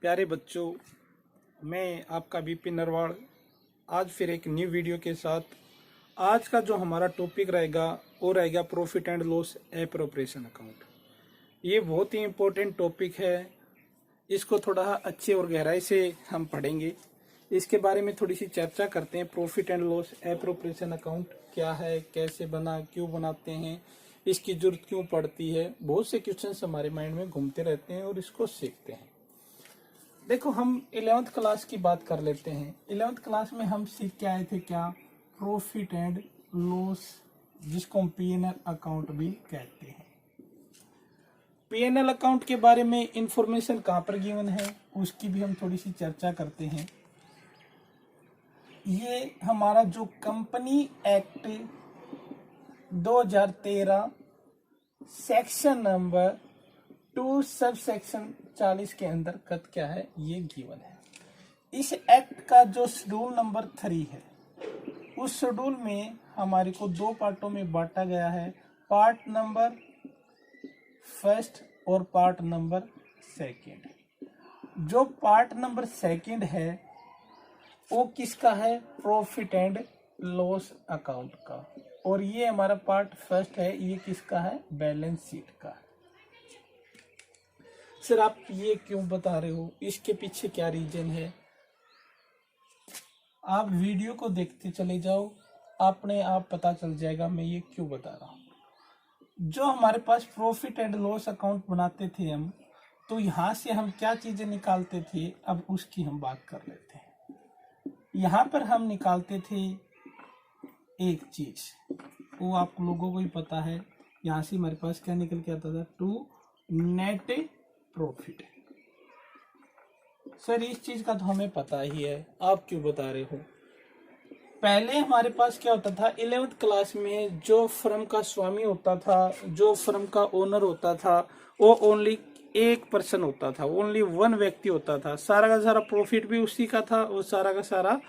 प्यारे बच्चों, मैं आपका बीपी नरवाड़ आज फिर एक न्यू वीडियो के साथ। आज का जो हमारा टॉपिक रहेगा वो रहेगा profit and loss appropriation account. ये बहुत ही इम्पोर्टेंट टॉपिक है। इसको थोड़ा अच्छे और गहराई से हम पढ़ेंगे। इसके बारे में थोड़ी सी चर्चा करते हैं। Profit and loss appropriation account क्या है, कैसे बना, क्यों बनाते हैं, इसकी जरूरत क्यों पड़ती है। बहुत से क्वेश्चंस हमारे माइंड में घूमते रहते हैं और इसको सीखते हैं। देखो, हम 11th क्लास की बात कर लेते हैं। 11th क्लास में हम सीख के आए थे क्या? प्रॉफिट एंड लॉस, जिसको हम पीएनएल अकाउंट भी कहते हैं। पीएनएल अकाउंट के बारे में इंफॉर्मेशन कहाँ पर गिवन है उसकी भी हम थोड़ी सी चर्चा करते हैं। ये हमारा जो company act 2013 section number 2 sub section 40 के अंतर्गत क्या है, ये गिवन है। इस एक्ट का जो शेड्यूल नंबर 3 है, उस शेड्यूल में हमारे को दो पार्टों में बांटा गया है। पार्ट नंबर फर्स्ट और पार्ट नंबर सेकंड। जो पार्ट नंबर सेकंड है वो किसका है? प्रॉफिट एंड लॉस अकाउंट का। और ये हमारा पार्ट फर्स्ट है, ये किसका है? बैलेंस शीट का। सर आप ये क्यों बता रहे हो, इसके पीछे क्या रीजन है? आप वीडियो को देखते चले जाओ, अपने आप पता चल जाएगा मैं ये क्यों बता रहा हूँ। जो हमारे पास प्रॉफिट एंड लॉस अकाउंट बनाते थे हम, तो यहाँ से हम क्या चीजें निकालते थे, अब उसकी हम बात कर लेते हैं। यहाँ पर हम निकालते थे एक चीज, वो आप लोगों को ही पता है। यहाँ से हमारे पास क्या निकल के आता था? To net profit. सर इस चीज का तो हमें पता ही है, आप क्यों बता रहे हो? पहले हमारे पास क्या होता था 11th क्लास में, जो फर्म का स्वामी होता था, जो फर्म का ओनर होता था, वो ओनली एक पर्सन होता था, ओनली वन व्यक्ति होता था। सारा का सारा प्रॉफिट भी उसी का था और सारा का सारा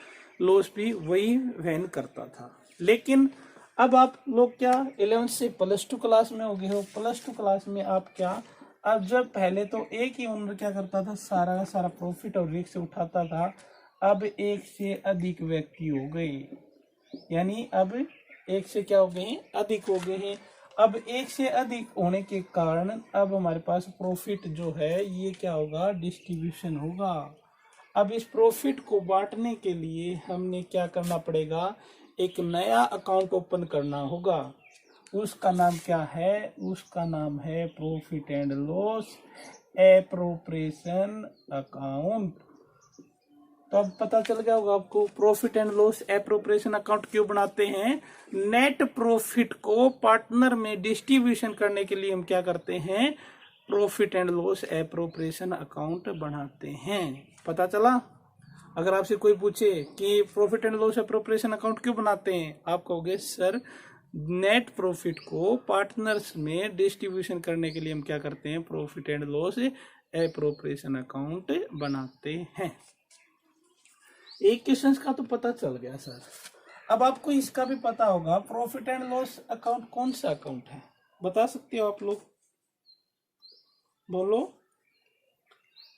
लॉस भी वही वहन करता था। लेकिन अब आप लोग क्या 11th से +2 क्लास में हो गए हो। +2 क्लास में आप क्या, अब जब पहले तो एक ही ओनर क्या करता था, सारा का सारा प्रॉफिट और रिस्क से उठाता था। अब एक से अधिक व्यक्ति हो गए, यानी अब एक से क्या हो गए हैं? अधिक हो गए हैं। अब एक से अधिक होने के कारण अब हमारे पास प्रॉफिट जो है ये क्या होगा? डिस्ट्रीब्यूशन होगा। अब इस प्रॉफिट को बांटने के लिए हमने क्या करना पड़ेगा? एक नया अकाउंट ओपन करना होगा। उसका नाम क्या है? उसका नाम है profit and loss appropriation account. तो अब पता चल गया होगा आपको profit and loss appropriation account क्यों बनाते हैं। नेट प्रॉफिट को पार्टनर में डिस्ट्रीब्यूशन करने के लिए हम क्या करते हैं? Profit and loss appropriation account बनाते हैं। पता चला? अगर आपसे कोई पूछे कि profit and loss appropriation account क्यों बनाते हैं, आप कहोगे सर नेट प्रॉफिट को पार्टनर्स में डिस्ट्रीब्यूशन करने के लिए हम क्या करते हैं? Profit and loss appropriation account बनाते हैं। एक क्वेश्चन का तो पता चल गया सर। अब आपको इसका भी पता होगा प्रॉफिट एंड लॉस अकाउंट कौन सा अकाउंट है, बता सकते हो आप लोग? बोलो।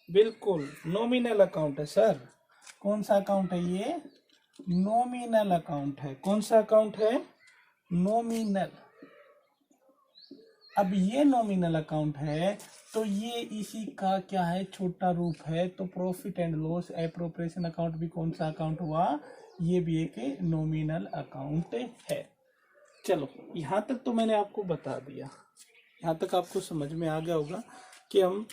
बिल्कुल नॉमिनल अकाउंट है सर। कौन सा अकाउंट है ये? नॉमिनल अकाउंट है। कौन सा अकाउंट है? नॉमिनल। अब ये नॉमिनल अकाउंट है तो ये इसी का क्या है? छोटा रूप है। तो profit and loss appropriation account भी कौन सा अकाउंट हुआ? ये भी एक नॉमिनल अकाउंट है। चलो यहाँ तक तो मैंने आपको बता दिया। यहाँ तक आपको समझ में आ गया होगा कि हम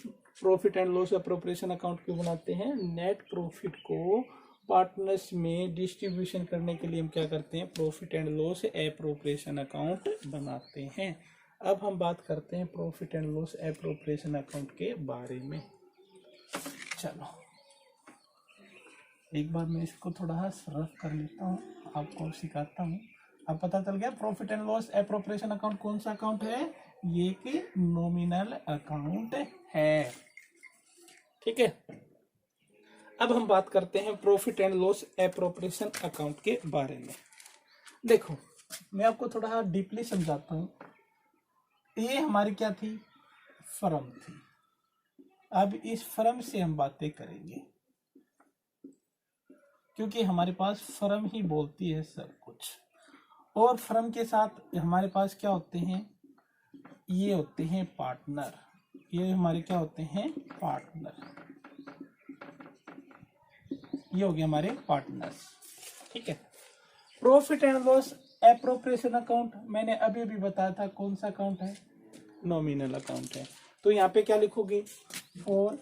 profit and loss appropriation account क्यों बनाते हैं। नेट प्रॉफिट को पार्टनर्स में डिस्ट्रीब्यूशन करने के लिए हम क्या करते हैं? Profit and loss appropriation account बनाते हैं। अब हम बात करते हैं profit and loss appropriation account के बारे में। चलो एक बार मैं इसको थोड़ा सरफ कर लेता हूँ, आपको सिखाता हूँ। अब पता चल गया profit and loss appropriation account कौन सा अकाउंट है? ये एक नॉमिनल अकाउंट है। ठीक है, अब हम बात करते हैं profit and loss appropriation account के बारे में। देखो मैं आपको थोड़ा डीपली समझाता हूँ। ये हमारी क्या थी? फर्म थी। अब इस फर्म से हम बातें करेंगे, क्योंकि हमारे पास फर्म ही बोलती है सब कुछ। और फर्म के साथ हमारे पास क्या होते हैं, ये होते हैं पार्टनर। ये हमारे क्या होते हैं, पार्टनर। ये हो गए हमारे पार्टनर्स। ठीक है। Profit and loss appropriation account मैंने अभी भी बताया था कौन सा अकाउंट है, नॉमिनल अकाउंट है। तो यहाँ पे क्या लिखोगे, फॉर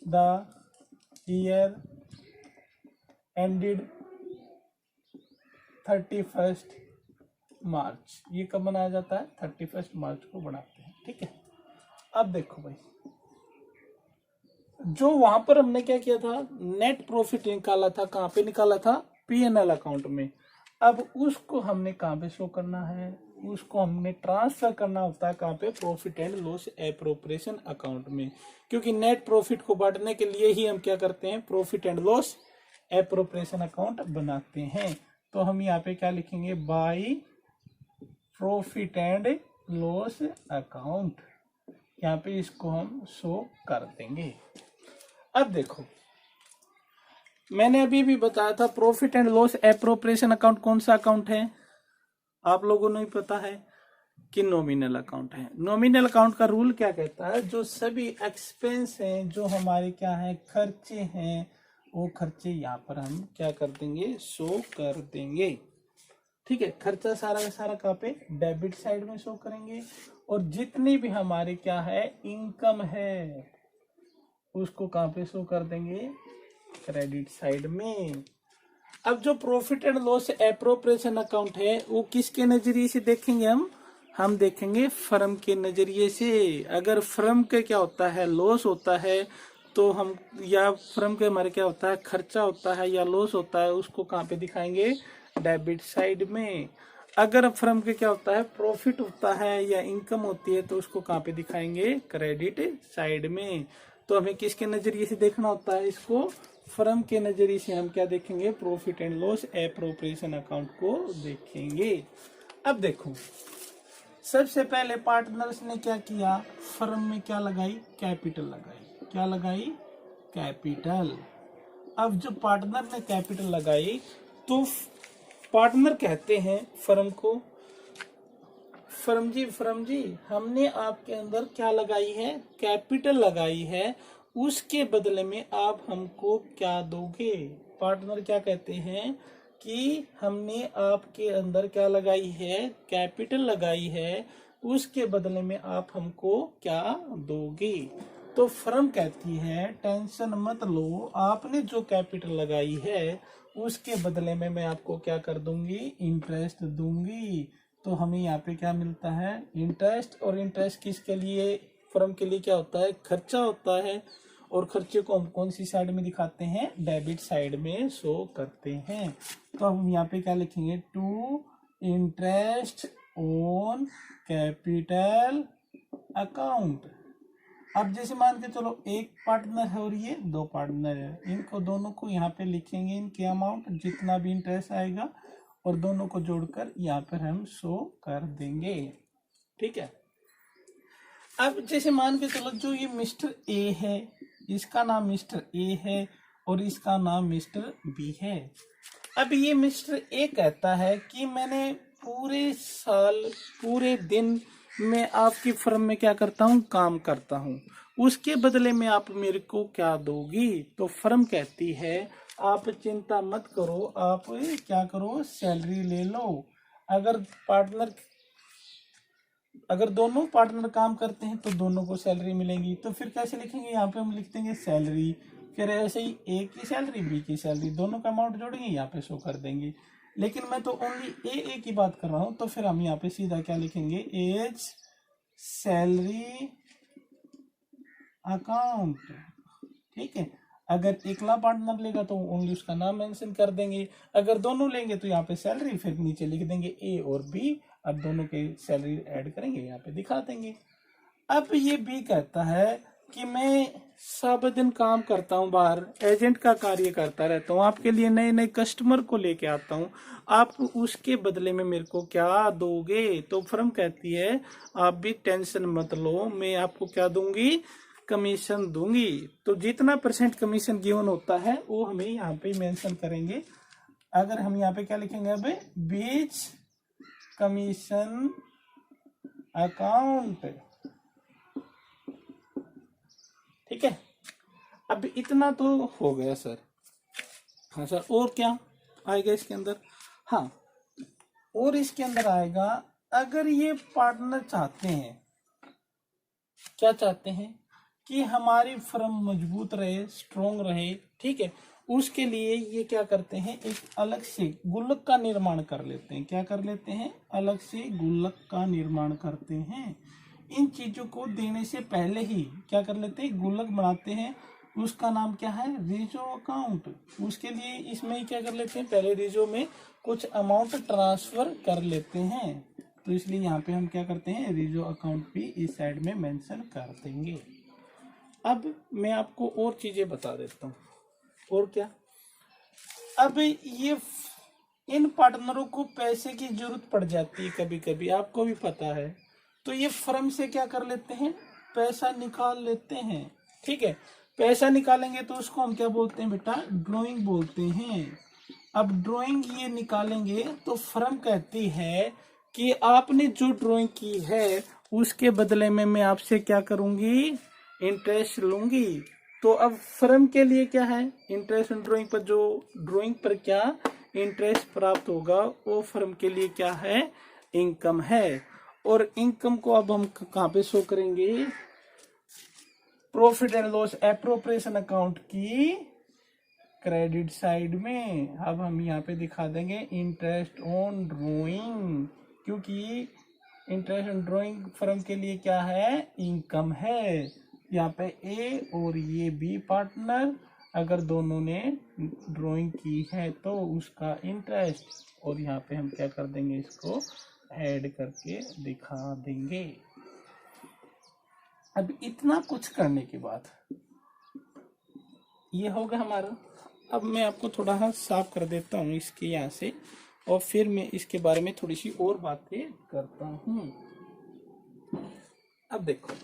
द ईयर एंडेड 31 मार्च। ये कब बनाया जाता है, 31 मार्च को बनाते हैं। ठीक है। अब देखो भाई, जो वहां पर हमने क्या किया था, नेट प्रॉफिट निकाला था, कहाँ पे निकाला था, P&L अकाउंट में। अब उसको हमने कहाँ पे शो करना है, उसको हमने ट्रांसफर करना होता है कहाँ पे, profit and loss appropriation account में। क्योंकि नेट प्रॉफिट को बांटने के लिए ही हम क्या करते हैं, profit and loss appropriation account बनाते हैं। तो हम यहाँ पे क्या लिखेंगे, by profit and loss account. यहाँ पे इसको हम शो कर देंगे। अब देखो, मैंने अभी भी बताया था profit and loss appropriation account कौन सा अकाउंट है, आप लोगों ने पता है कि नॉमिनल अकाउंट है। नॉमिनल अकाउंट का रूल क्या कहता है, जो सभी एक्सपेंस हैं, जो हमारे क्या है, खर्चे हैं, वो खर्चे यहाँ पर हम क्या कर देंगे, शो कर देंगे। ठीक है। खर्चा सारा का सारा कहाँ पे, डेबिट साइड में शो करेंगे। और जितनी भी हमारे क्या है, इनकम है, उसको कहाँ पे शो कर देंगे, क्रेडिट साइड में। अब जो profit and loss appropriation account है, वो किसके नजरिए से देखेंगे, हम देखेंगे फर्म के नजरिए से। अगर फर्म के क्या होता है, लॉस होता है, तो हम, या फर्म के हमारे क्या होता है, खर्चा होता है या लॉस होता है, उसको कहाँ पे दिखाएंगे, डेबिट साइड में। अगर फर्म के क्या होता है, प्रॉफिट होता है या इनकम होती है, तो उसको कहाँ पे दिखाएंगे, क्रेडिट साइड में। तो हमें किसके नजरिए से देखना होता है इसको, फर्म के नजरिए से हम क्या देखेंगे, profit and loss appropriation account को देखेंगे। अब देखो, सबसे पहले पार्टनर्स ने क्या किया, फर्म में क्या लगाई, कैपिटल लगाई। क्या लगाई, कैपिटल। अब जब पार्टनर ने कैपिटल लगाई, तो पार्टनर कहते हैं फर्म को, फर्म जी हमने आपके अंदर क्या लगाई है, कैपिटल लगाई है, उसके बदले में आप हमको क्या दोगे। पार्टनर क्या कहते हैं कि हमने आपके अंदर क्या लगाई है, कैपिटल लगाई है, उसके बदले में आप हमको क्या दोगे। तो फर्म कहती है टेंशन मत लो, आपने जो कैपिटल लगाई है उसके बदले में मैं आपको क्या कर दूंगी, इंटरेस्ट दूंगी। तो हमें यहाँ पे क्या मिलता है, इंटरेस्ट। और इंटरेस्ट किसके लिए, फर्म के लिए क्या होता है, खर्चा होता है। और खर्चे को हम कौन सी साइड में दिखाते हैं, डेबिट साइड में शो करते हैं। तो हम यहाँ पे क्या लिखेंगे, to interest on capital account. अब जैसे मान के चलो एक पार्टनर है और ये दो पार्टनर है, इनको दोनों को यहाँ पे लिखेंगे, इनके अमाउंट जितना भी इंटरेस्ट आएगा, और दोनों को जोड़कर यहाँ पर हम शो कर देंगे। ठीक है। अब जैसे मान के चलो, जो ये मिस्टर ए है, इसका नाम मिस्टर ए है और इसका नाम मिस्टर बी है। अब ये मिस्टर ए कहता है कि मैंने पूरे साल, पूरे दिन मैं आपकी फर्म में क्या करता हूँ, काम करता हूँ, उसके बदले में आप मेरे को क्या दोगी। तो फर्म कहती है आप चिंता मत करो, आप क्या करो, सैलरी ले लो। अगर दोनों पार्टनर काम करते हैं तो दोनों को सैलरी मिलेगी। तो फिर कैसे लिखेंगे, यहाँ पे हम लिख देंगे सैलरी, फिर ऐसे ही ए की सैलरी, बी की सैलरी, दोनों का अमाउंट जोड़ेंगे, यहाँ पे शो कर देंगे। लेकिन मैं तो ओनली ए की बात कर रहा हूँ, तो फिर हम यहाँ पे सीधा क्या लिखेंगे, एज सैलरी अकाउंट। ठीक है। अगर एकला पार्टनर लेगा तो ओनली उसका नाम मेंशन कर देंगे, अगर दोनों लेंगे तो यहाँ पे सैलरी, फिर नीचे लिख देंगे ए और बी। अब दोनों के सैलरी ऐड करेंगे, यहाँ पे दिखा देंगे। अब ये बी कहता है कि मैं सब दिन काम करता हूँ बाहर, एजेंट का कार्य करता रहता हूँ, आपके लिए नए नए कस्टमर को लेके आता हूँ, आप उसके बदले में मेरे को क्या दोगे। तो फर्म कहती है आप भी टेंशन मत लो, मैं आपको क्या दूंगी, कमीशन दूंगी। तो जितना % कमीशन गिवन होता है वो हमें यहाँ पे मेंशन करेंगे। अगर हम यहाँ पे क्या लिखेंगे, अब बीच कमीशन अकाउंट, ठीक है। अब इतना तो हो गया सर। हाँ सर, और क्या आएगा इसके अंदर? हाँ, और इसके अंदर आएगा, अगर ये पार्टनर चाहते हैं, क्या चाहते हैं कि हमारी फर्म मजबूत रहे, स्ट्रोंग रहे, ठीक है, उसके लिए ये क्या करते हैं, एक अलग से गुल्लक का निर्माण कर लेते हैं। क्या कर लेते हैं? अलग से गुल्लक का निर्माण करते हैं। इन चीजों को देने से पहले ही क्या कर लेते हैं, गुल्लक बनाते हैं। उसका नाम क्या है? रीजो अकाउंट। उसके लिए इसमें ही क्या कर लेते हैं, पहले रीजो में कुछ अमाउंट ट्रांसफर कर लेते हैं। तो इसलिए यहाँ पे हम क्या करते हैं, रीजो अकाउंट भी इस साइड में मेंशन कर देंगे। अब मैं आपको और चीजें बता देता हूँ। और क्या, अब ये इन पार्टनरों को पैसे की जरूरत पड़ जाती है कभी कभी, आपको भी पता है। तो ये फर्म से क्या कर लेते हैं, पैसा निकाल लेते हैं, ठीक है। पैसा निकालेंगे तो उसको हम क्या बोलते हैं बेटा, ड्राइंग बोलते हैं। अब ड्राइंग ये निकालेंगे तो फर्म कहती है कि आपने जो ड्राइंग की है उसके बदले में मैं आपसे क्या करूंगी, इंटरेस्ट लूंगी। तो अब फर्म के लिए क्या है, इंटरेस्ट ड्राइंग पर, जो ड्राइंग पर क्या इंटरेस्ट प्राप्त होगा वो फर्म के लिए क्या है, इनकम है। और इनकम को अब हम कहाँ पे शो करेंगे, profit and loss appropriation account की क्रेडिट साइड में। अब हम यहाँ पे दिखा देंगे इंटरेस्ट ऑन ड्राइंग, क्योंकि इंटरेस्ट ऑन ड्राइंग फर्म के लिए क्या है, इनकम है। यहाँ पे ए और ये बी पार्टनर, अगर दोनों ने ड्राइंग की है तो उसका इंटरेस्ट, और यहाँ पे हम क्या कर देंगे, इसको ऐड करके दिखा देंगे। अब इतना कुछ करने के बाद ये होगा हमारा। अब मैं आपको थोड़ा सा साफ कर देता हूँ इसके यहाँ से, और फिर मैं इसके बारे में थोड़ी सी और बातें करता हूँ। अब देखो,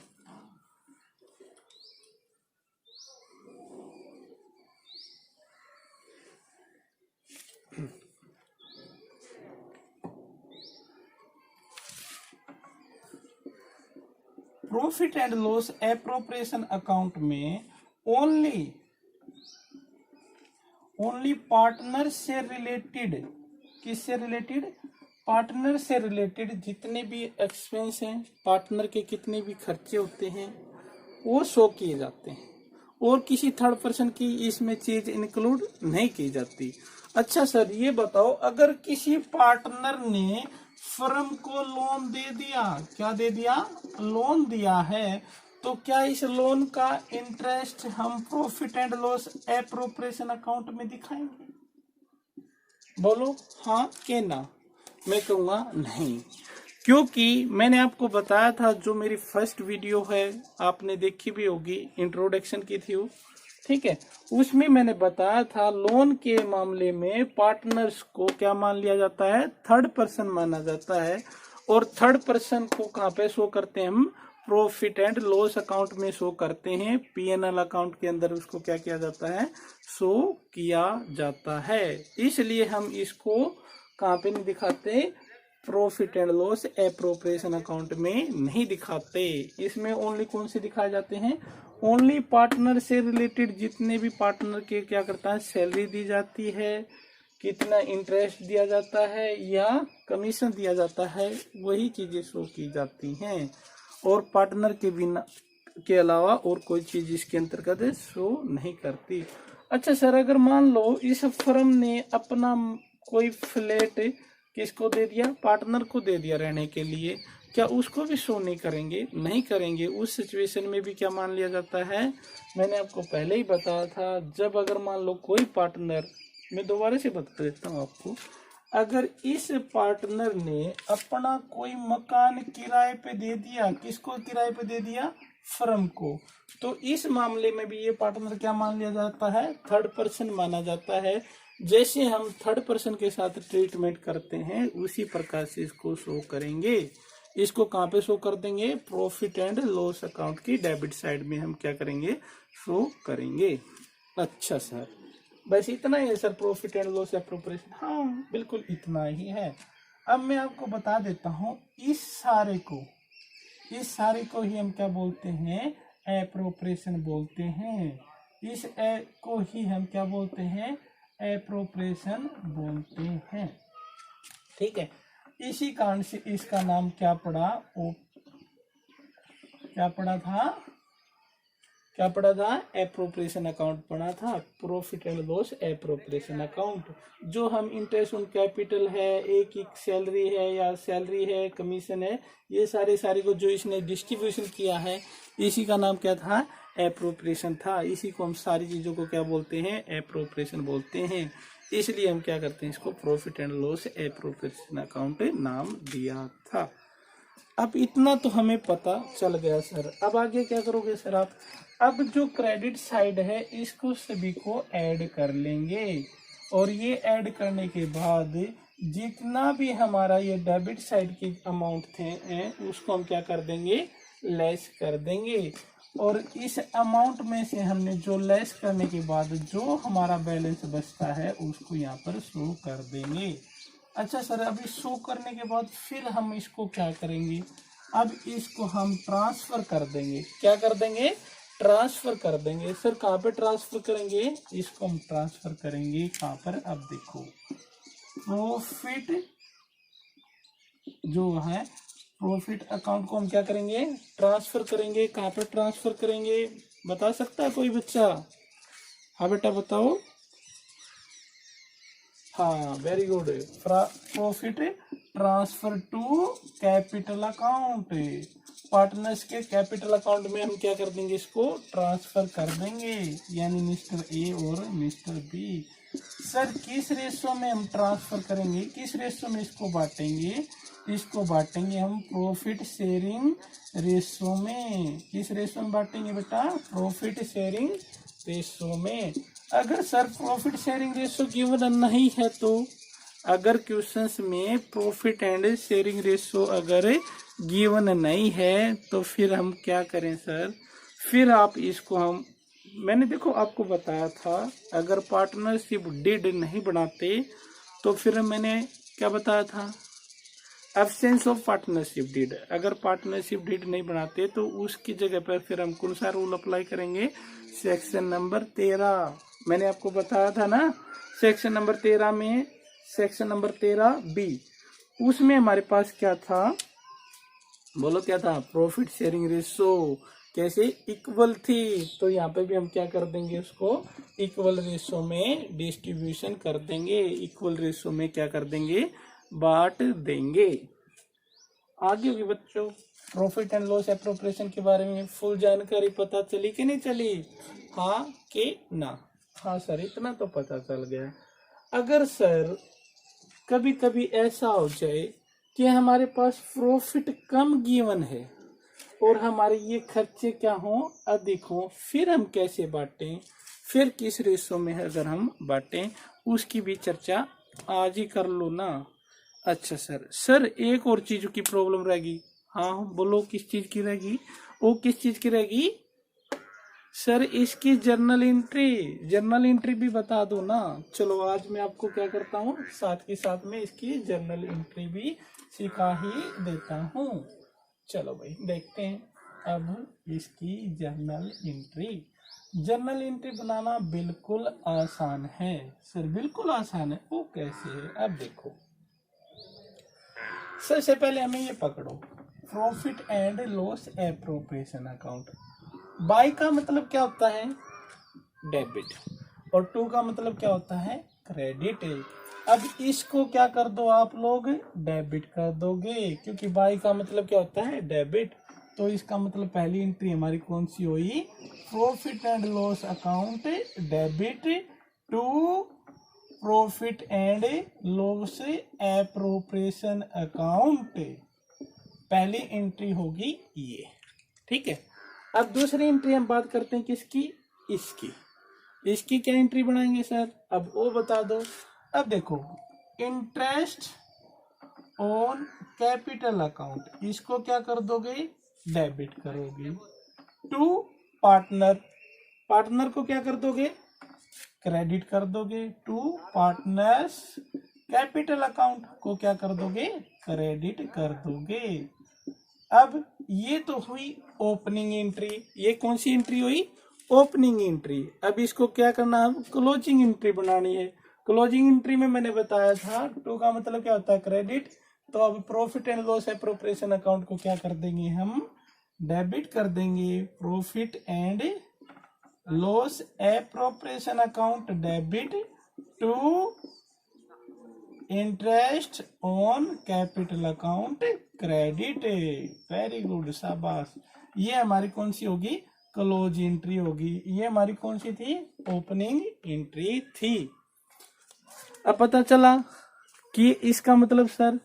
profit and loss appropriation account में ओनली पार्टनर से रिलेटेड, किससे रिलेटेड, पार्टनर से रिलेटेड जितने भी एक्सपेंस हैं, पार्टनर के कितने भी खर्चे होते हैं वो शो किए जाते हैं, और किसी थर्ड पर्सन की इसमें चीज इंक्लूड नहीं की जाती। अच्छा सर ये बताओ, अगर किसी पार्टनर ने फर्म को लोन दे दिया, क्या दे दिया, लोन दिया है, तो क्या इस लोन का इंटरेस्ट हम profit and loss appropriation account में दिखाएंगे? बोलो हाँ के ना। मैं कहूँगा नहीं, क्योंकि मैंने आपको बताया था, जो मेरी फर्स्ट वीडियो है आपने देखी भी होगी, इंट्रोडक्शन की थी वो, ठीक है, उसमें मैंने बताया था लोन के मामले में पार्टनर्स को क्या मान लिया जाता है, थर्ड पर्सन माना जाता है। और थर्ड पर्सन को कहाँ पे शो करते हैं हम, प्रॉफिट एंड लॉस अकाउंट में शो करते हैं। पीएनएल अकाउंट के अंदर उसको क्या किया जाता है, शो किया जाता है। इसलिए हम इसको कहाँ पे नहीं दिखाते, profit and loss appropriation account में नहीं दिखाते। इसमें ओनली कौन से दिखाए जाते हैं, ओनली पार्टनर से रिलेटेड जितने भी पार्टनर के क्या करता है, सैलरी दी जाती है, कितना इंटरेस्ट दिया जाता है या कमीशन दिया जाता है, वही चीजें शो की जाती हैं। और पार्टनर के बिना के अलावा और कोई चीज इसके अंतर्गत शो नहीं करती। अच्छा सर, अगर मान लो इस फर्म ने अपना कोई फ्लैट किसको दे दिया, पार्टनर को दे दिया रहने के लिए, क्या उसको भी शो नहीं करेंगे? नहीं करेंगे। उस सिचुएशन में भी क्या मान लिया जाता है, मैंने आपको पहले ही बताया था, जब अगर मान लो कोई पार्टनर, मैं दोबारा से बता देता हूँ आपको, अगर इस पार्टनर ने अपना कोई मकान किराए पे दे दिया, किसको किराए पे दे दिया, फर्म को, तो इस मामले में भी ये पार्टनर क्या मान लिया जाता है, थर्ड पर्सन माना जाता है। जैसे हम थर्ड पर्सन के साथ ट्रीटमेंट करते हैं उसी प्रकार से इसको शो करेंगे। इसको कहाँ पे शो कर देंगे? प्रॉफिट एंड लॉस अकाउंट की डेबिट साइड में हम क्या करेंगे? शो करेंगे। अच्छा सर, बस इतना ही है sir profit and loss appropriation? हाँ बिल्कुल इतना ही है। अब मैं आपको बता देता हूँ, इस सारे को ही हम क्या बोलते हैं? एप्रोप्रिएशन बोलते हैं। इस ए को ही हम क्या बोलते हैं? एप्रोप्रिएशन बोलते हैं। ठीक है, इसी कारण से इसका नाम क्या पड़ा? क्या पड़ा था? एप्रोप्रिएशन अकाउंट पड़ा था, profit and loss appropriation account. जो हम इंटरेस्ट ऑन कैपिटल है, एक सैलरी है या सैलरी है, कमीशन है, ये सारे को जो इसने डिस्ट्रीब्यूशन किया है, इसी का नाम क्या था? एप्रोप्रिएशन था। इसी को हम सारी चीजों को क्या बोलते हैं? एप्रोप्रिएशन बोलते हैं। इसलिए हम क्या करते हैं? इसको profit and loss appropriation account नाम दिया था। अब इतना तो हमें पता चल गया सर। अब आगे क्या करोगे सर आप? अब जो क्रेडिट साइड है, इसको सभी को ऐड कर लेंगे, और ये ऐड करने के बाद जितना भी हमारा ये डेबिट साइड के अमाउंट थे उसको हम क्या कर देंगे? लेस कर देंगे। और इस अमाउंट में से हमने जो लेस करने के बाद जो हमारा बैलेंस बचता है उसको यहाँ पर शो कर देंगे। अच्छा सर, अभी शो करने के बाद फिर हम इसको क्या करेंगे? अब इसको हम ट्रांसफर कर देंगे। क्या कर देंगे? ट्रांसफर कर देंगे। सर कहाँ पे ट्रांसफर करेंगे? इसको हम ट्रांसफर करेंगे कहाँ पर? अब देखो, प्रॉफिट जो है, प्रॉफिट अकाउंट को हम क्या करेंगे? ट्रांसफर करेंगे। कहाँ पर ट्रांसफर करेंगे? बता सकता है कोई बच्चा? हाँ बेटा बताओ। हाँ very good. Profit transfer to capital account. Partners के कैपिटल अकाउंट में हम क्या कर देंगे? इसको ट्रांसफर कर देंगे, यानी मिस्टर ए और मिस्टर बी। सर किस रेशो में हम ट्रांसफर करेंगे? किस रेशो में इसको बांटेंगे? इसको बांटेंगे हम प्रॉफिट शेयरिंग रेशो में। किस रेशो में बांटेंगे बेटा? प्रॉफिट शेयरिंग रेशो में। अगर sir profit sharing ratio given नहीं है तो, अगर क्वेश्चंस में प्रॉफिट एंड शेयरिंग रेशो अगर गिवन नहीं है तो फिर हम क्या करें सर? फिर आप इसको मैंने देखो आपको बताया था, अगर पार्टनरशिप डीड नहीं बनाते तो फिर मैंने क्या बताया था? Absence of partnership deed. अगर पार्टनरशिप डीड नहीं बनाते तो उसकी जगह पर फिर हम कौन सा रूल अप्लाई करेंगे? Section number 13। मैंने आपको बताया था ना, सेक्शन नंबर 13 में, सेक्शन नंबर 13B, उसमें हमारे पास क्या था? बोलो क्या था? प्रॉफिट शेयरिंग रेशो कैसे इक्वल थी। तो यहाँ पे भी हम क्या कर देंगे? उसको इक्वल रेशो में डिस्ट्रीब्यूशन कर देंगे। इक्वल रेशो में क्या कर देंगे? बांट देंगे। आगे होगी बच्चों, प्रॉफिट एंड लॉस एप्रोप्रिएशन के बारे में फुल जानकारी पता चली कि नहीं चली? हाँ कि ना? हाँ सर, इतना तो पता चल गया। अगर सर कभी कभी ऐसा हो जाए कि हमारे पास प्रॉफिट कम गिवन है और हमारे ये खर्चे क्या हो? अधिक हो, फिर हम कैसे बांटें? फिर किस रेशो में अगर हम बांटें, उसकी भी चर्चा आज ही कर लो ना। अच्छा सर एक और चीज की प्रॉब्लम रहेगी। हाँ बोलो, किस चीज की रहेगी? वो किस चीज की रहेगी सर? इसकी जर्नल एंट्री भी बता दो ना। चलो आज मैं आपको क्या करता हूँ, साथ के साथ में इसकी जर्नल एंट्री भी सिखा ही देता हूँ। चलो भाई देखते हैं अब इसकी जर्नल एंट्री बनाना बिल्कुल आसान है सर, बिल्कुल आसान है। वो कैसे है? अब देखो, सबसे पहले हमें ये पकड़ो, profit and loss appropriation account. By का मतलब क्या होता है? डेबिट, और टू का मतलब क्या होता है? क्रेडिट। अब इसको क्या कर दो आप लोग? डेबिट कर दोगे, क्योंकि बाई का मतलब क्या होता है? डेबिट। तो इसका मतलब पहली एंट्री हमारी कौन सी हुई? Profit and loss account debit to profit and loss appropriation account. पहली एंट्री होगी ये, ठीक है। अब दूसरी एंट्री हम बात करते हैं किसकी? इसकी क्या एंट्री बनाएंगे सर? अब वो बता दो। अब देखो, इंटरेस्ट ऑन कैपिटल अकाउंट, इसको क्या कर दोगे, डेबिट करोगे। टू पार्टनर, पार्टनर को क्या कर दोगे, क्रेडिट कर दोगे। टू पार्टनर्स कैपिटल अकाउंट को क्या कर दोगे, क्रेडिट कर दोगे। अब ये तो हुई ओपनिंग एंट्री, ये कौन सी एंट्री हुई, ओपनिंग एंट्री। अब इसको क्या करना है, क्लोजिंग एंट्री बनानी है। क्लोजिंग एंट्री में मैंने बताया था टू का मतलब क्या होता है, क्रेडिट। तो अब profit and loss appropriation account को क्या कर देंगे हम, डेबिट कर देंगे। Profit and loss appropriation account debit to interest on capital account credit. Very good, शाबाश। ये हमारी कौन सी होगी, क्लोज एंट्री होगी। ये हमारी कौन सी थी, ओपनिंग एंट्री थी। अब पता चला कि इसका मतलब सर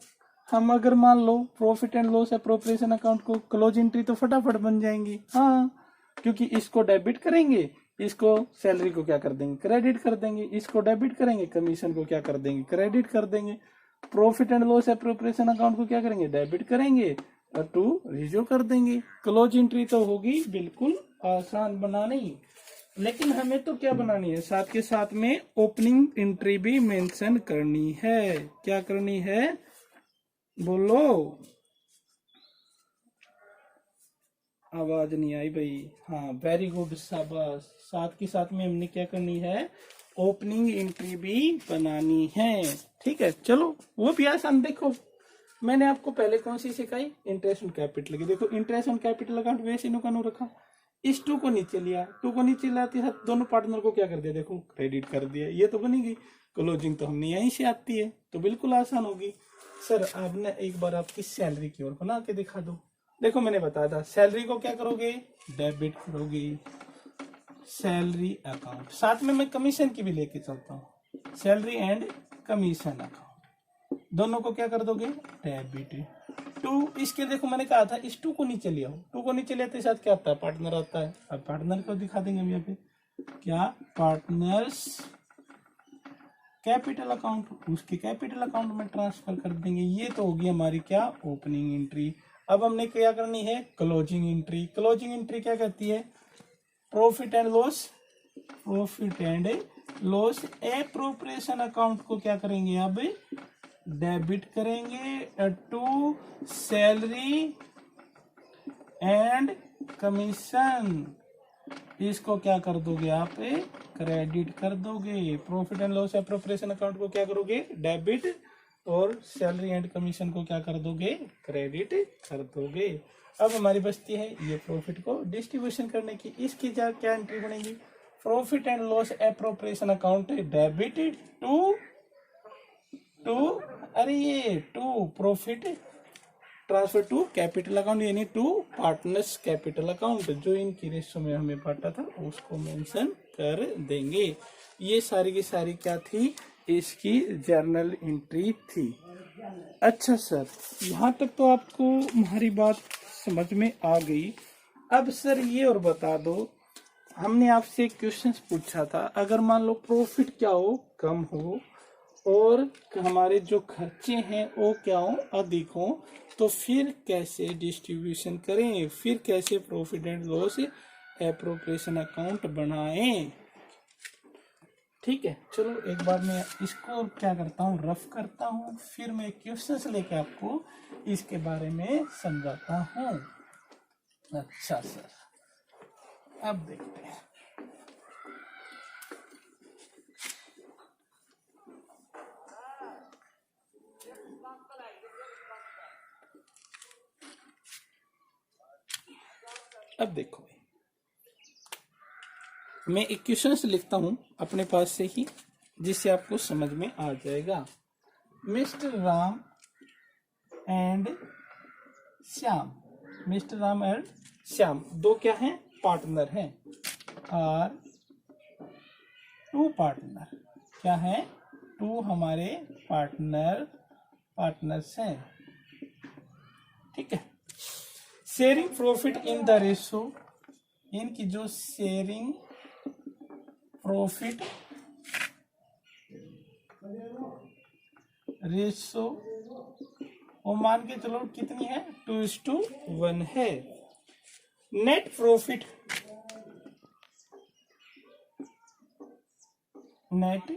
हम अगर मान लो profit and loss appropriation account को क्लोज एंट्री तो फटाफट बन जाएंगी। हाँ, क्योंकि इसको डेबिट करेंगे, इसको सैलरी को क्या कर देंगे, क्रेडिट कर देंगे। इसको डेबिट करेंगे, कमीशन को क्या कर देंगे, क्रेडिट कर देंगे। Profit and loss appropriation account को क्या करेंगे, डेबिट करेंगे और टू रिजो कर देंगे। क्लोज एंट्री तो होगी बिल्कुल आसान बनानी, लेकिन हमें तो क्या बनानी है, साथ के साथ में ओपनिंग एंट्री भी मेंशन करनी है। क्या करनी है, बोलो, आवाज नहीं आई भाई। हाँ, वेरी गुड, शाबाश। साथ के साथ में हमने क्या करनी है, ओपनिंग एंट्री भी बनानी है। ठीक है, चलो वो भी आसान। देखो मैंने आपको पहले कौन सी सिखाई, इंटरेस्ट ऑन कैपिटल की। देखो इंटरेस्ट ऑन कैपिटल अकाउंट वैसे नो का नो रखा, इस टू को नीचे लिया, टू को नीचे लाते साथ दोनों पार्टनर को क्या कर दिया, देखो क्रेडिट कर दिया। ये तो बनी गई क्लोजिंग, तो हमने यहीं से आती है, तो बिल्कुल आसान होगी। सर आपने एक बार आपकी सैलरी की ओर बना के दिखा दो। देखो मैंने बताया था सैलरी को क्या करोगे, डेबिट करोगे, सैलरी अकाउंट। साथ में मैं कमीशन की भी लेके चलता हूँ, सैलरी एंड कमीशन अकाउंट, दोनों को क्या कर दोगे, डेबिट। टू, इसके देखो मैंने कहा था इस टू को नीचे लिया, टू को नीचे लेते साथ क्या आता है, पार्टनर आता है। अब पार्टनर को दिखा देंगे हम यहाँ पे, क्या, पार्टनर्स कैपिटल अकाउंट, उसके कैपिटल अकाउंट में ट्रांसफर कर देंगे। ये तो होगी हमारी क्या, ओपनिंग एंट्री। अब हमने क्या करनी है, क्लोजिंग एंट्री। क्लोजिंग एंट्री क्या कहती है, profit and loss, profit and loss appropriation account को क्या करेंगे, अब डेबिट करेंगे टू सैलरी एंड कमीशन। इसको क्या कर दोगे आप, क्रेडिट कर दोगे। Profit and loss appropriation account को क्या करोगे, डेबिट, और सैलरी एंड कमीशन को क्या कर दोगे, क्रेडिट कर दोगे। अब हमारी बचती है ये प्रॉफिट को डिस्ट्रीब्यूशन करने की। इसकी क्या एंट्री बनेगी, profit and loss appropriation account debit to अरे ये to profit transfer to capital account, यानी टू पार्टनर्स कैपिटल अकाउंट। जो इनकी रेशो में हमें बांटा था उसको मेंशन कर देंगे। ये सारी की सारी क्या थी, इसकी जर्नल एंट्री थी। अच्छा सर, यहाँ तक तो आपको हमारी बात समझ में आ गई। अब सर ये और बता दो, हमने आपसे क्वेश्चन पूछा था, अगर मान लो प्रॉफिट क्या हो, कम हो, और हमारे जो खर्चे हैं वो क्या हो, अधिक हो, तो फिर कैसे डिस्ट्रीब्यूशन करें, फिर कैसे profit and loss appropriation account बनाएं। ठीक है, चलो एक बार मैं इसको क्या करता हूँ, रफ करता हूँ, फिर मैं क्वेश्चंस लेके आपको इसके बारे में समझाता हूँ। अच्छा सर, अब देखते हैं। अब देखो मैं इक्वेशंस लिखता हूं अपने पास से ही, जिससे आपको समझ में आ जाएगा। Mister Ram and Shyam, mister Ram and Shyam दो क्या हैं, पार्टनर हैं। आर टू पार्टनर, क्या है, टू हमारे पार्टनर्स हैं। ठीक है, sharing profit in the ratio, इनकी जो शेयरिंग प्रॉफिट रेशो वो मान के चलो कितनी है, 2:1 है। Net profit, net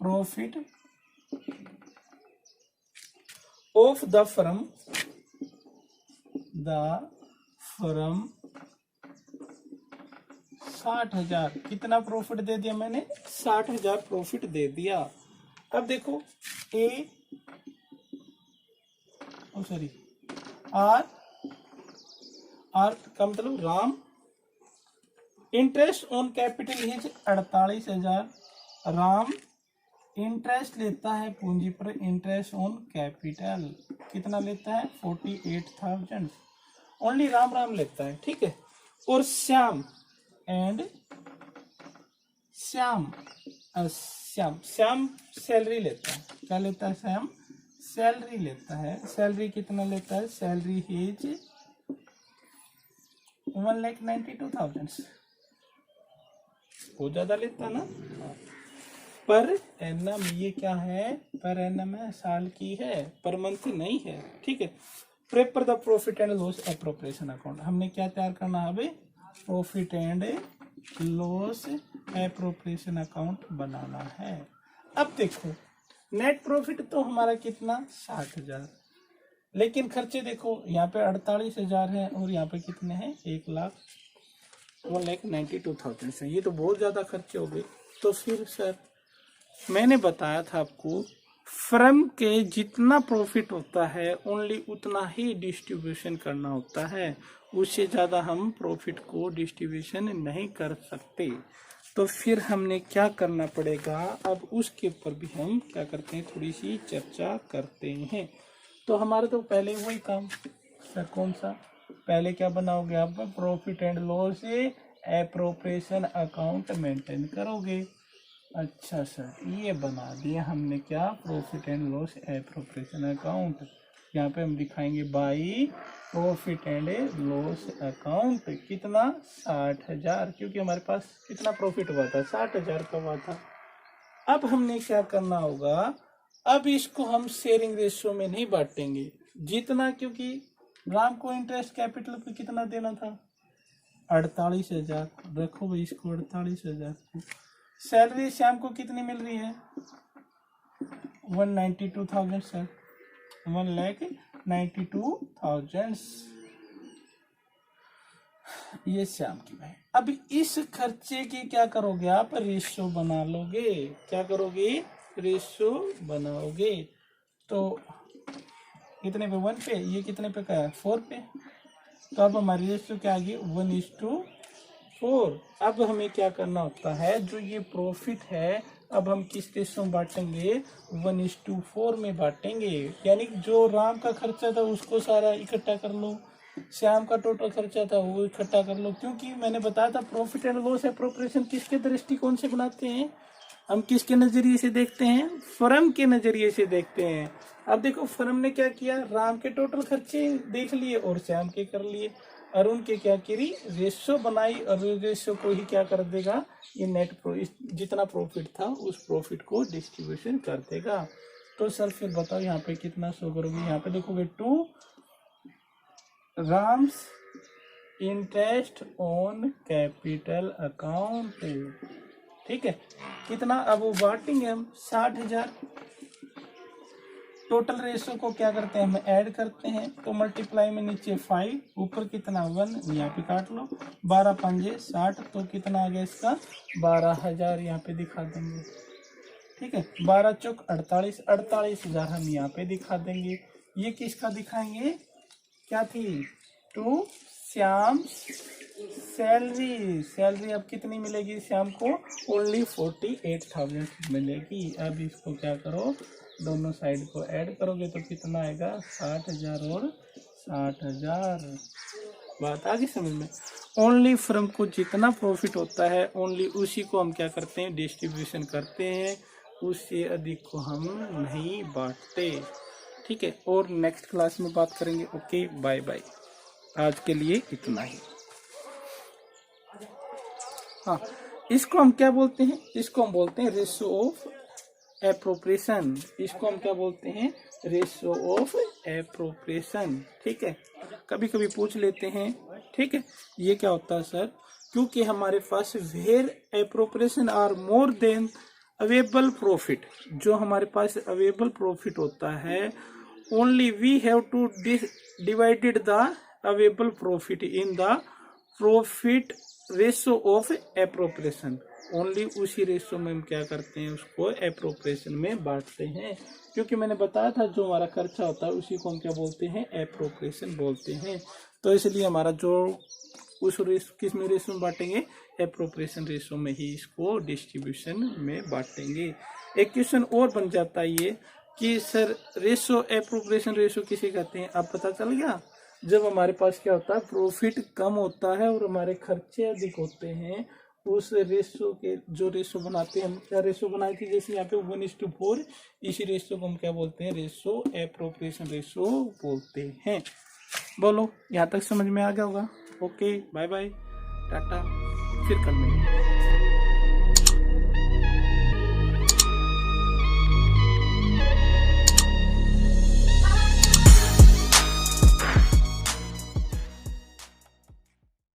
profit of the firm 60,000। कितना प्रॉफिट दे दिया मैंने, 60,000 प्रॉफिट दे दिया। अब देखो आर का मतलब Ram, interest on capital is 48,000। Ram interest लेता है पूंजी पर, इंटरेस्ट ऑन कैपिटल कितना लेता है, 48,000। ओनली राम लेता है, ठीक है। और श्याम सैलरी लेता है। क्या लेता है श्याम, सैलरी लेता है। सैलरी कितना लेता है, सैलरी इज 1,92,000। बहुत ज्यादा लेता है ना। पर एनम ये क्या है, पर एनम है, साल की है, पर मंथ नहीं है, ठीक है। Prepare the profit and loss appropriation account, हमने क्या तैयार करना है, profit and loss appropriation account बनाना है। अब देखो नेट प्रॉफिट तो हमारा कितना, 60,000, लेकिन खर्चे देखो यहाँ पे 48,000 है और यहाँ पे कितने हैं, 1,92,000 से। ये तो बहुत ज्यादा खर्चे हो गए। तो फिर सर मैंने बताया था आपको, फर्म के जितना प्रॉफिट होता है ओनली उतना ही डिस्ट्रीब्यूशन करना होता है, उससे ज़्यादा हम प्रॉफिट को डिस्ट्रीब्यूशन नहीं कर सकते। तो फिर हमने क्या करना पड़ेगा, अब उसके ऊपर भी हम क्या करते हैं, थोड़ी सी चर्चा करते हैं। तो हमारा तो पहले वही काम सर, कौन सा, पहले क्या बनाओगे आप, profit and loss appropriation account maintain करोगे। अच्छा सर, ये बना दिया हमने क्या, profit and loss appropriation account. यहाँ पे हम दिखाएंगे by profit and loss account, कितना, 60,000, क्योंकि हमारे पास कितना प्रॉफिट हुआ था, 60,000 का हुआ था। अब हमने क्या करना होगा, अब इसको हम शेयरिंग रेशियो में नहीं बांटेंगे जितना, क्योंकि राम को इंटरेस्ट कैपिटल पे कितना देना था, 48,000। रखो भाई इसको 48,000 को। सैलरी श्याम को कितनी मिल रही है, 192,000 सर, 1,92,000 ये श्याम की भाई। अब इस खर्चे की क्या करोगे आप, रेशियो बना लोगे। क्या करोगे, रेशियो बनाओगे। तो कितने पे, 1 पे, ये कितने पे का है, 4 पे। तो अब हमारी रेशियो क्या आ गई, 1:4। अब हमें क्या करना होता है, जो ये प्रॉफिट है अब हम किस रेशियो में बांटेंगे, 1:4 में बांटेंगे। यानी जो राम का खर्चा था उसको सारा इकट्ठा कर लो, श्याम का टोटल खर्चा था वो इकट्ठा कर लो। क्योंकि मैंने बताया था प्रॉफिट एंड लॉस एप्रोप्रिएशन किसके दृष्टिकोण से बनाते हैं, हम किसके नजरिए से देखते हैं, फर्म के नजरिए से देखते हैं। अब देखो फर्म ने क्या किया, राम के टोटल खर्चे देख लिए और श्याम के कर लिए, और उनके क्या करी, रेशियो बनाई, और रेशियो को ही क्या कर देगा, ये नेट जितना प्रॉफिट था उस प्रॉफिट को डिस्ट्रीब्यूशन कर देगा। तो सर फिर बताओ यहाँ पे कितना शो करोगे, यहाँ पे देखोगे 2 Ram's interest on capital account, ठीक है। कितना, अब वो बांटेंगे हम 60,000। टोटल रेशियो को क्या करते हैं, हम ऐड करते हैं। तो मल्टीप्लाई में नीचे 5, ऊपर कितना 1, यहाँ पे काट लो, 12 पंजे 60, तो कितना आ गया इसका, 12,000 यहाँ पे दिखा देंगे, ठीक है। 12 चौक 48, 48,000 हम यहाँ पे दिखा देंगे। ये किसका दिखाएंगे, क्या थी, टू श्याम सैलरी अब कितनी मिलेगी श्याम को, ओनली 48,000 मिलेगी। अब इसको क्या करो, दोनों साइड को ऐड करोगे तो कितना आएगा, 60,000 और 60,000। बात आ गई समझ में। ओनली फर्म को जितना प्रॉफिट होता है ओनली उसी को हम क्या करते हैं, डिस्ट्रीब्यूशन करते हैं, उससे अधिक को हम नहीं बांटते, ठीक है। और नेक्स्ट क्लास में बात करेंगे। ओके, बाय बाय, आज के लिए इतना ही। हाँ, इसको हम क्या बोलते हैं, इसको हम बोलते हैं रेशियो ऑफ एप्रोप्रिएशन, इसको हम क्या बोलते हैं, रेशो ऑफ एप्रोप्रिएशन। ठीक है, कभी कभी पूछ लेते हैं। ठीक है, ये क्या होता है सर, क्योंकि हमारे पास where appropriation are more than available profit, जो हमारे पास अवेलेबल प्रॉफिट होता है, only we have to divided the available profit in the profit ratio of appropriation. Only उसी रेशो में हम क्या करते हैं, उसको एप्रोप्रिएशन में बांटते हैं। क्योंकि मैंने बताया था जो हमारा खर्चा होता है उसी को हम क्या बोलते हैं, एप्रोप्रिएशन बोलते हैं। तो इसलिए हमारा जो उस रेशो किस में रेशो में बांटेंगे, एप्रोप्रिएशन रेशो में ही इसको डिस्ट्रीब्यूशन में बांटेंगे। एक क्वेश्चन और बन जाता है ये कि सर रेशो एप्रोप्रिएशन रेशो किसे कहते हैं, अब पता चल गया। जब हमारे पास क्या होता है, प्रॉफिट कम होता है और हमारे खर्चे अधिक होते हैं, उस रेशो के जो रेशो बनाते हैं, हम क्या रेशो बनाए थे, जैसे यहाँ पे 1:4, इसी रेशो को हम क्या बोलते हैं, रेशो एप्रोप्रिएशन रेशो बोलते हैं। बोलो यहाँ तक समझ में आ गया होगा। ओके, बाय बाय, टाटा, फिर कल मिलेंगे।